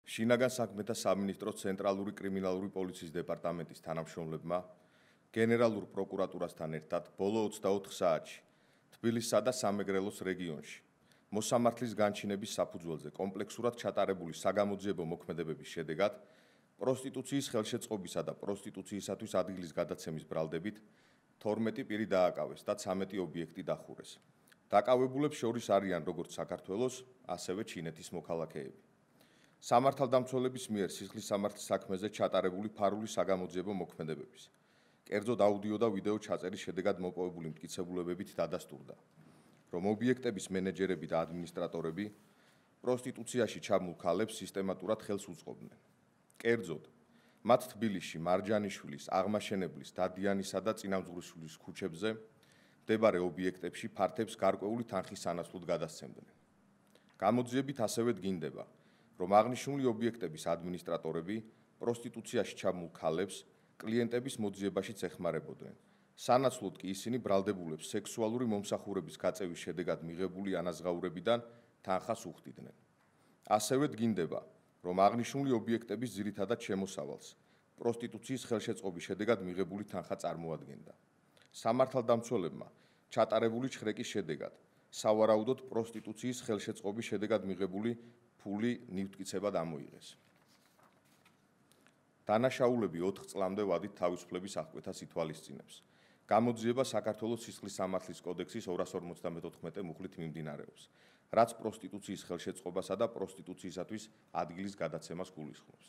შინაგან საქმეთა სამინისტროს ცენტრალური კრიმინალური პოლიციის დეპარტამენტის თანამშრომლებმა გენერალურ პროკურატურასთან ერთად ბოლო 24 საათში თბილისსა და სამეგრელოს რეგიონში მოსამართლის განჩინების საფუძველზე კომპლექსურად ჩატარებული საგამოძიებო მოქმედებების შედეგად პროსტიტუციის ხელშეწყობისა და პროსტიტუციისათვის ადგილის გადაცემის ბრალდებით 12 პირი დააკავეს და 13 ობიექტი დახურეს. დაკავებულებს შორის არიან როგორც საქართველოს, ასევე ჩინეთის მოქალაქეები. სამართალდამცველების მიერ სისხლის სამართლის საქმეზე ჩატარებული ფარული საგამოძიებო მოქმედებების, კერძოდ აუდიო და ვიდეო ჩაწერის შედეგად მოპოვებული მტკიცებულებებით დადასტურდა, რომ ობიექტების მენეჯერები და ადმინისტრატორები პროსტიტუციაში ჩაბმულ ქალებს სისტემატურად ხელს უწყობდნენ. კერძოდ, მათ თბილისში მარჯანიშვილის, აღმაშენებლის, დადიანისა და წინამძღვრიშვილის ქუჩებზე მდებარე ობიექტებში ფართებს გარკვეული თანხის სანაცვლოდ გადასცემდნენ. გამოძიებით ასევე დგინდება, რომ აღნიშნული ობიექტების ადმინისტრატორები პროსტიტუციაში ჩაბმულ ქალებს კლიენტების მოძიებაშიც ეხმარებოდნენ. სანაცვლოდ კი ისინი ბრალდებულებს სექსუალური მომსახურების გაწევის შედეგად მიღებული ანაზღაურებიდან თანხას უხდიდნენ. ასევე დგინდება, რომ აღნიშნული ობიექტების ძირითადად შემოსავალს პროსტიტუციის ხელშეწყობის შედეგად მიღებული თანხა წარმოადგენდა. სამართალდამცველებმა ჩატარებული ჩხრეკის შედეგად სავარაუდოდ პროსტიტუციის ხელშეწყობის შედეგად მიღებული ფული ნივთკიცებად ამოიღეს. დანაშაულები 4 წლამდე ვადით თავისუფლების აღკვეთას ითვალისწინებს. გამოძიება საქართველოს სისხლის სამართლის კოდექსის 254 მუხლით მიმდინარეობს, რაც პროსტიტუციის ხელშეწყობასა და პროსტიტუციისათვის ადგილის გადაცემას გულისხმობს.